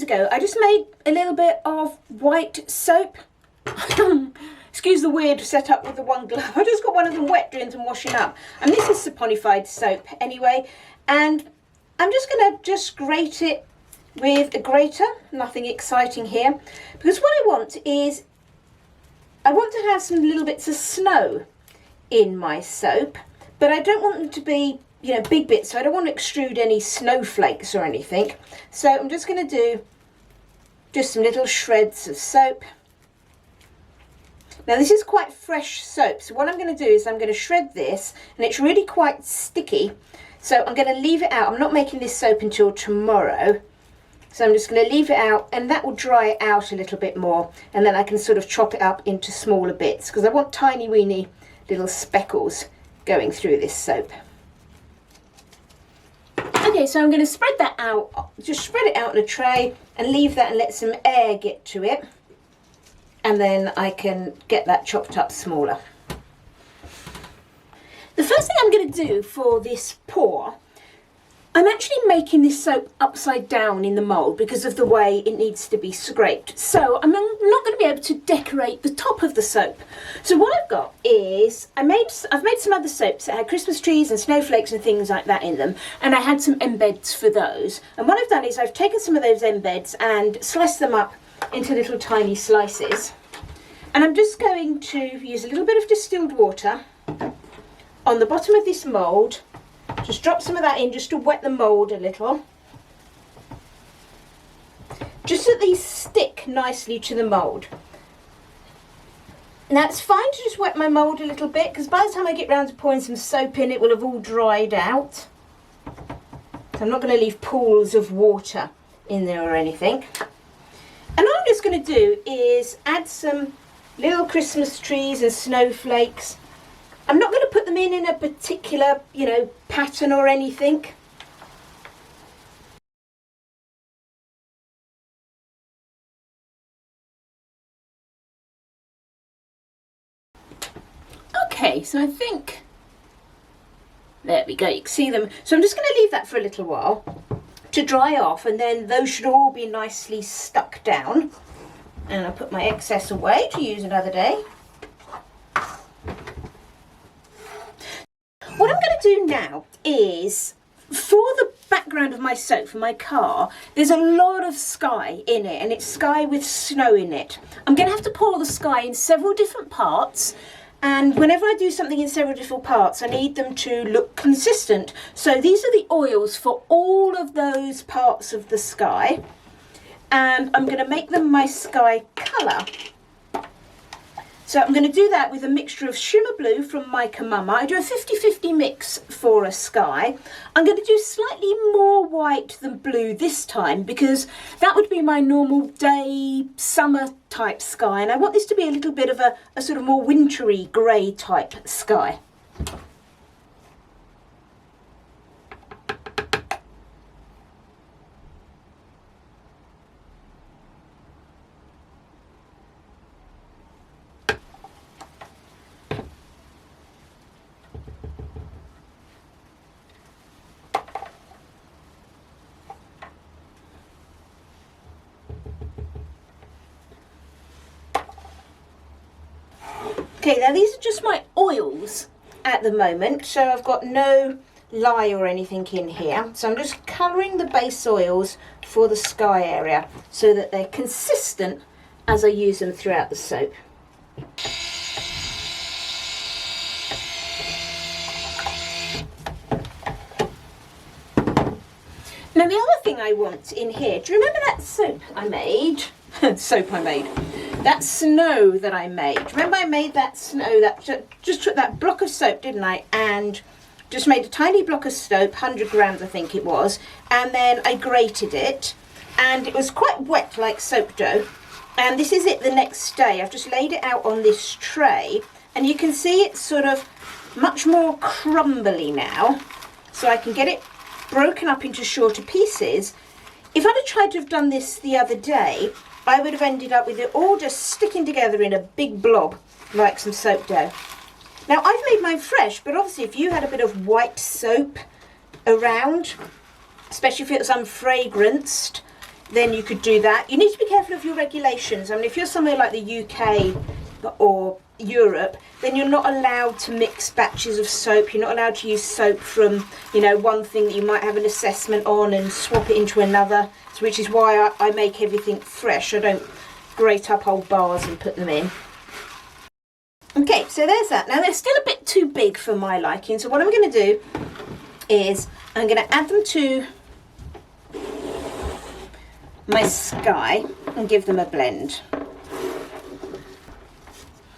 ago, I just made a little bit of white soap. Excuse the weird setup with the one glove. I just got one of them wet doing some washing up. And this is saponified soap anyway. And I'm just going to grate it with a grater. Nothing exciting here. Because what I want is, I want to have some little bits of snow in my soap. But I don't want them to be, you know, big bits. So I don't want to extrude any snowflakes or anything. So I'm just going to do just some little shreds of soap. Now this is quite fresh soap, so what I'm going to do is I'm going to shred this, and it's really quite sticky, so I'm going to leave it out. I'm not making this soap until tomorrow, so I'm just going to leave it out, and that will dry it out a little bit more, and then I can sort of chop it up into smaller bits, because I want tiny weeny little speckles going through this soap. Okay, so I'm going to spread that out, just spread it out in a tray, and leave that and let some air get to it. And then I can get that chopped up smaller. The first thing I'm going to do for this pour, I'm actually making this soap upside down in the mould because of the way it needs to be scraped. So I'm not going to be able to decorate the top of the soap. So what I've got is, I've made some other soaps that had Christmas trees and snowflakes and things like that in them. And I had some embeds for those. And what I've done is I've taken some of those embeds and sliced them up into little tiny slices, and I'm just going to use a little bit of distilled water on the bottom of this mould. Just drop some of that in just to wet the mould a little, just so these stick nicely to the mould. Now it's fine to just wet my mould a little bit, because by the time I get round to pouring some soap in, it will have all dried out. So I'm not going to leave pools of water in there or anything. And all I'm just going to do is add some little Christmas trees and snowflakes. I'm not going to put them in a particular, you know, pattern or anything. Okay, so I think, there we go, you can see them. So I'm just going to leave that for a little while to dry off, and then those should all be nicely stuck down. And I'll put my excess away to use another day. What I'm going to do now is, for the background of my soap for my car, there's a lot of sky in it, and it's sky with snow in it. I'm going to have to pour the sky in several different parts, and whenever I do something in several different parts, I need them to look consistent. So these are the oils for all of those parts of the sky, and I'm going to make them my sky colour. So I'm going to do that with a mixture of shimmer blue from Mica Mama. I do a 50-50 mix for a sky. I'm going to do slightly more white than blue this time, because that would be my normal day summer type sky, and I want this to be a little bit of a sort of more wintry grey type sky. Okay, now these are just my oils at the moment, so I've got no lye or anything in here. So I'm just colouring the base oils for the sky area so that they're consistent as I use them throughout the soap. Now the other thing I want in here, do you remember that soap I made? That snow that I made. Remember I made that snow, that just took that block of soap, didn't I? And just made a tiny block of soap, 100 grams I think it was, and then I grated it, and it was quite wet like soap dough. And this is it the next day. I've just laid it out on this tray, and you can see it's sort of much more crumbly now, so I can get it broken up into shorter pieces. If I'd have tried to have done this the other day, I would have ended up with it all just sticking together in a big blob like some soap dough. Now I've made mine fresh, but obviously if you had a bit of white soap around, especially if it was unfragranced, then you could do that. You need to be careful of your regulations. I mean, if you're somewhere like the UK or Europe, then you're not allowed to mix batches of soap. You're not allowed to use soap from, you know, one thing that you might have an assessment on and swap it into another. So which is why I make everything fresh. I don't grate up old bars and put them in. Okay, so there's that. Now they're still a bit too big for my liking. So what I'm going to do is I'm going to add them to my sky and give them a blend.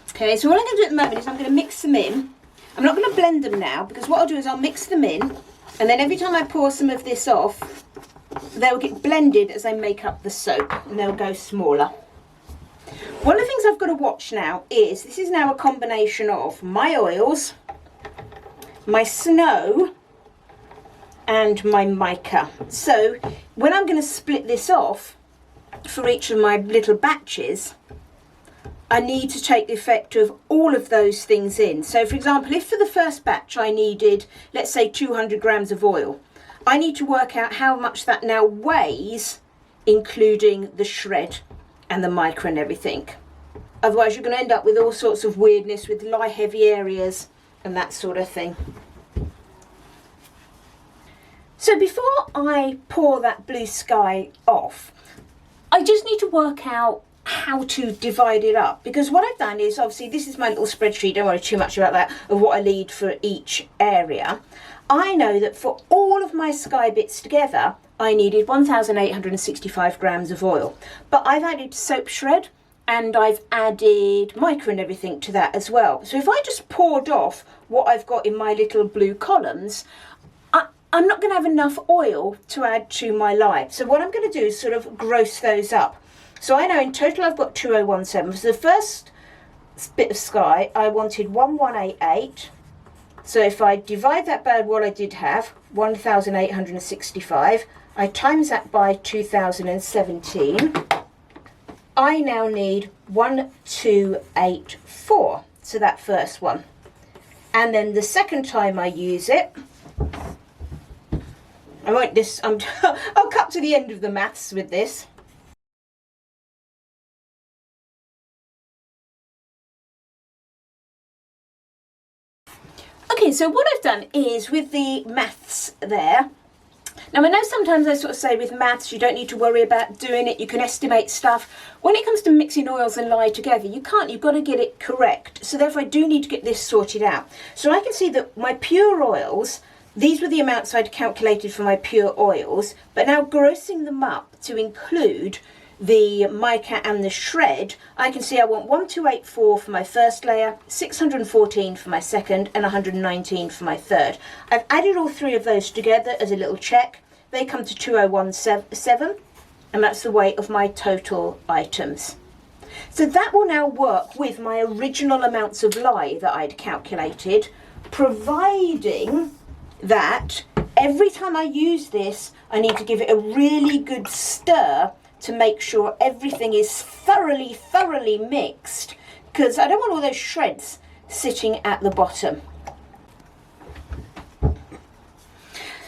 Okay, so what I'm going to do at the moment is I'm going to mix them in. I'm not going to blend them now, because what I'll do is I'll mix them in, and then every time I pour some of this off, they'll get blended as I make up the soap, and they'll go smaller. One of the things I've got to watch now is, this is now a combination of my oils, my snow, and my mica. So when I'm going to split this off for each of my little batches, I need to take the effect of all of those things in. So for example, if for the first batch I needed, let's say 200 grams of oil, I need to work out how much that now weighs, including the shred and the mica and everything. Otherwise you're going to end up with all sorts of weirdness with light heavy areas and that sort of thing. So before I pour that blue sky off, I just need to work out how to divide it up, because what I've done is, obviously this is my little spreadsheet, don't worry too much about that, of what I need for each area. I know that for all of my sky bits together I needed 1,865 grams of oil, but I've added soap shred and I've added mica and everything to that as well. So if I just poured off what I've got in my little blue columns, I'm not going to have enough oil to add to my lye. So what I'm going to do is sort of gross those up. So I know in total I've got 2017. For the first bit of sky I wanted 1188. So if I divide that by what I did have, 1,865, I times that by 2017, I now need 1284. So that first one. And then the second time I use it, I'll cut to the end of the maths with this. Okay, so what I've done is with the maths there. Now I know sometimes I sort of say with maths you don't need to worry about doing it, you can estimate stuff. When it comes to mixing oils and lye together, you can't, you've got to get it correct. So therefore I do need to get this sorted out. So I can see that my pure oils, these were the amounts I'd calculated for my pure oils, but now grossing them up to include the mica and the shred, I can see I want 1284 for my first layer, 614 for my second, and 119 for my third. I've added all three of those together as a little check. They come to 2017, and that's the weight of my total items. So that will now work with my original amounts of lye that I'd calculated, providing that every time I use this, I need to give it a really good stir to make sure everything is thoroughly mixed, because I don't want all those shreds sitting at the bottom.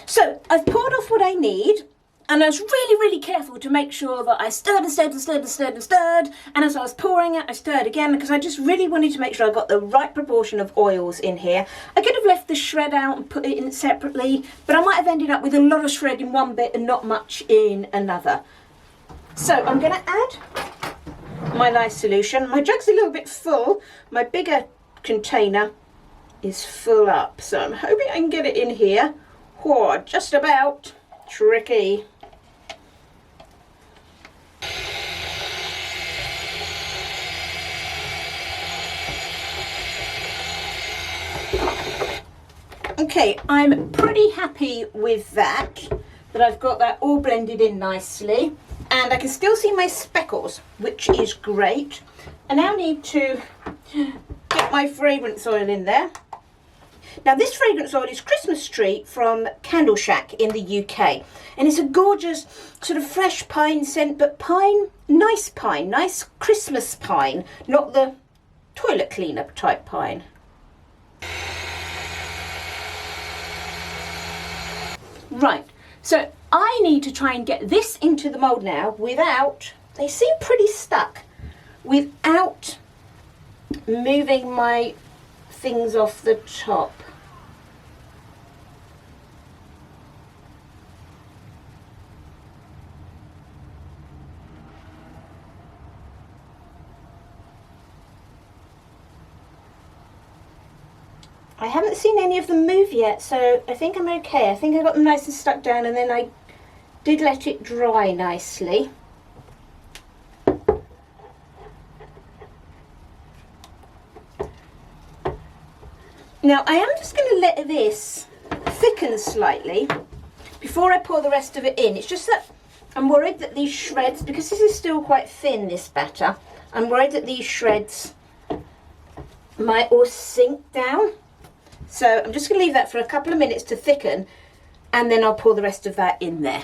So I've poured off what I need, and I was really careful to make sure that I stirred and stirred and stirred and stirred and stirred, and as I was pouring it I stirred again, because I just really wanted to make sure I got the right proportion of oils in here. I could have left the shred out and put it in separately, but I might have ended up with a lot of shred in one bit and not much in another. So I'm going to add my lye solution. My jug's a little bit full. My bigger container is full up, so I'm hoping I can get it in here. Whoa, just about. Tricky. Okay, I'm pretty happy with that I've got that all blended in nicely. And I can still see my speckles, which is great. I now need to get my fragrance oil in there. Now this fragrance oil is Christmas Tree from Candle Shack in the UK. And it's a gorgeous sort of fresh pine scent, but pine, nice Christmas pine, not the toilet cleaner type pine. Right, so I need to try and get this into the mould now without, they seem pretty stuck, without moving my things off the top. I haven't seen any of them move yet, so I think I'm okay. I think I got them nice and stuck down, and then I did let it dry nicely. Now I am just going to let this thicken slightly before I pour the rest of it in. It's just that I'm worried that these shreds, because this is still quite thin, this batter, I'm worried that these shreds might all sink down. So I'm just going to leave that for a couple of minutes to thicken, and then I'll pour the rest of that in there.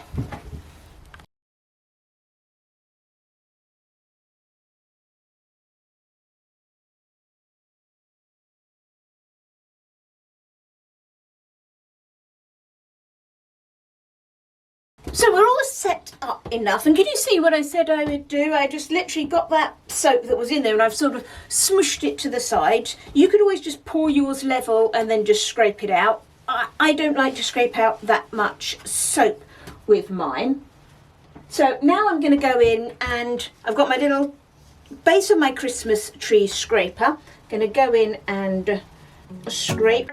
So we're all set up enough, and can you see what I said I would do? I just literally got that soap that was in there and I've sort of smushed it to the side. You could always just pour yours level and then just scrape it out. I don't like to scrape out that much soap with mine. So now I'm going to go in, and I've got my little base of my Christmas tree scraper. Going to go in and scrape.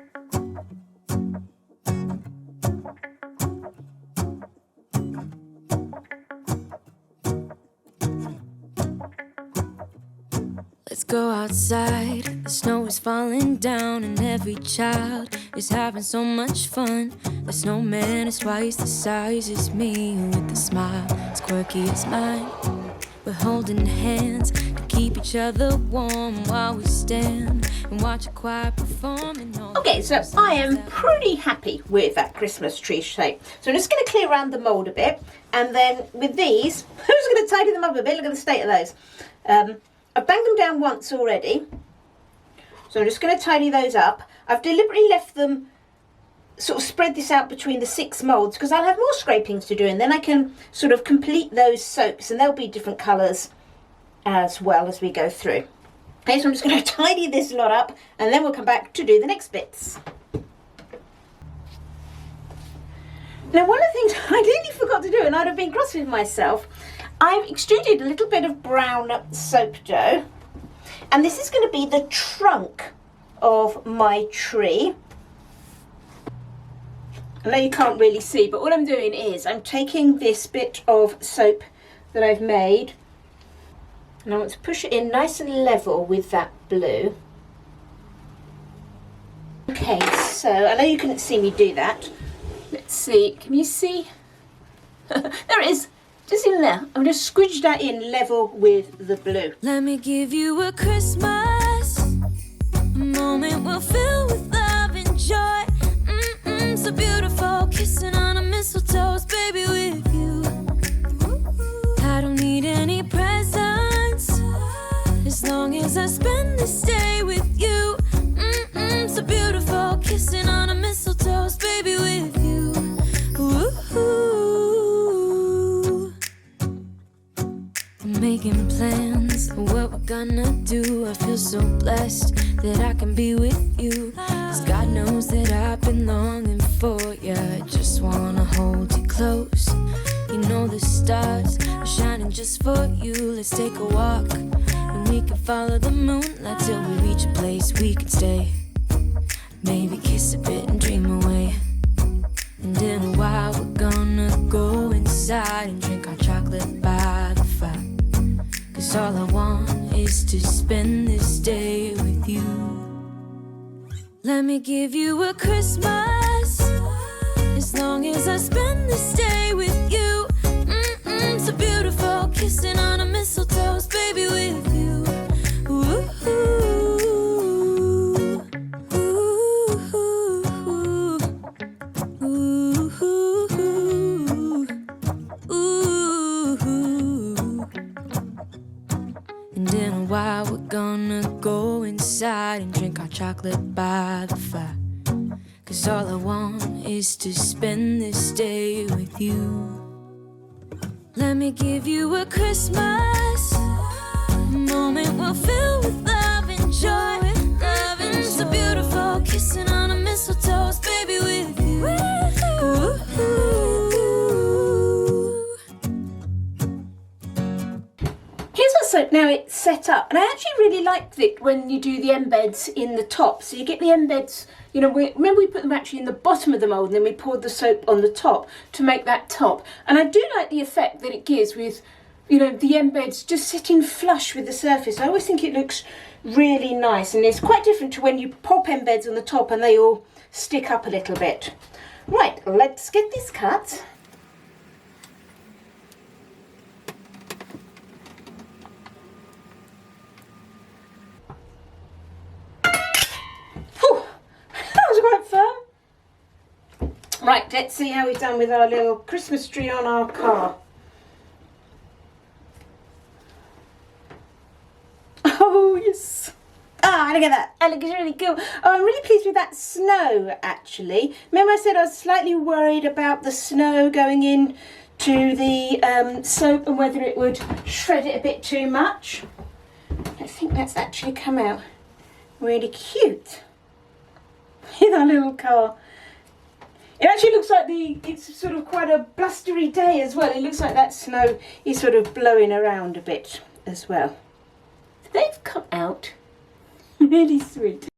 Let's go outside, the snow is falling down and every child is having so much fun. The snowman is twice the size as me, with a smile as quirky as mine. We're holding hands to keep each other warm while we stand and watch a choir perform. Okay, so I am pretty happy with that Christmas tree shape. So I'm just going to clear around the mould a bit, and then with these, I'm just going to tidy them up a bit. Look at the state of those. I've banged them down once already, so I'm just going to tidy those up. I've deliberately left them sort of spread this out between the 6 moulds because I'll have more scrapings to do, and then I can sort of complete those soaps, and they'll be different colours as well as we go through. Okay, so I'm just going to tidy this lot up, and then we'll come back to do the next bits. Now, one of the things I nearly forgot to do, and I'd have been cross with myself, I've extruded a little bit of brown soap dough, and this is going to be the trunk of my tree. I know you can't really see, but what I'm doing is I'm taking this bit of soap that I've made, and I want to push it in nice and level with that blue. Okay, so I know you couldn't see me do that. Let's see, can you see? There it is. Just in there. I'm just squidge that in level with the blue. Let me give you a Christmas, a moment we'll fill with love and joy. So beautiful, kissing on a mistletoe, baby, with you. I don't need any presents, as long as I spend this day with you. So beautiful, kissing on a mistletoe, baby, with you. Making plans of what we're gonna do. I feel so blessed that I can be with you, 'cause God knows that I've been longing for you. I just wanna hold you close. You know the stars are shining just for you. Let's take a walk and we can follow the moonlight till we reach a place we can stay. Maybe kiss a bit and dream away. And in a while we're gonna go inside and drink our chocolate by the fire. 'Cause all I want is to spend this day with you. Let me give you a Christmas, as long as I spend this day with you. So beautiful, kissing on a mistletoe, baby, with you. Ooh, and in a while we're gonna go inside and drink our chocolate by the fire. 'cause all I want is to spend this day with you. Let me give you a Christmas moment we'll fill with love and joy. Loving so beautiful, kissing on a mistletoe, baby, with you. Here's our soap now it's set up, and I actually really liked it when you do the embeds in the top. So you get the embeds, you know, remember we put them actually in the bottom of the mould and then we poured the soap on the top to make that top. And I do like the effect that it gives with, you know, the embeds just sitting flush with the surface. I always think it looks really nice, and it's quite different to when you pop embeds on the top and they all stick up a little bit. Right, let's get this cut. Right, let's see how we've done with our little Christmas tree on our car. Oh, yes. Ah, look at that. That looks really cool. Oh, I'm really pleased with that snow, actually. Remember I said I was slightly worried about the snow going in to the soap and whether it would shred it a bit too much. I think that's actually come out really cute. In our little car. It actually looks like it's sort of quite a blustery day as well. It looks like that snow is sort of blowing around a bit as well. They've come out really sweet.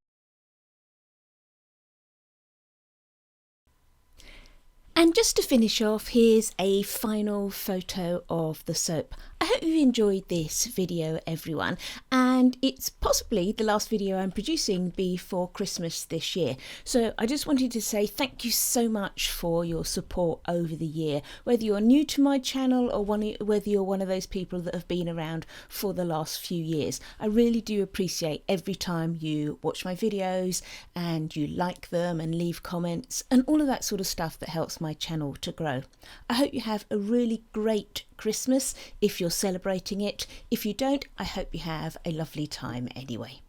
And just to finish off, here's a final photo of the soap. I hope you enjoyed this video, everyone, and it's possibly the last video I'm producing before Christmas this year. So I just wanted to say thank you so much for your support over the year, whether you're new to my channel or whether you're one of those people that have been around for the last few years. I really do appreciate every time you watch my videos and you like them and leave comments and all of that sort of stuff that helps my channel to grow. I hope you have a really great Christmas if you're celebrating it. If you don't, I hope you have a lovely time anyway.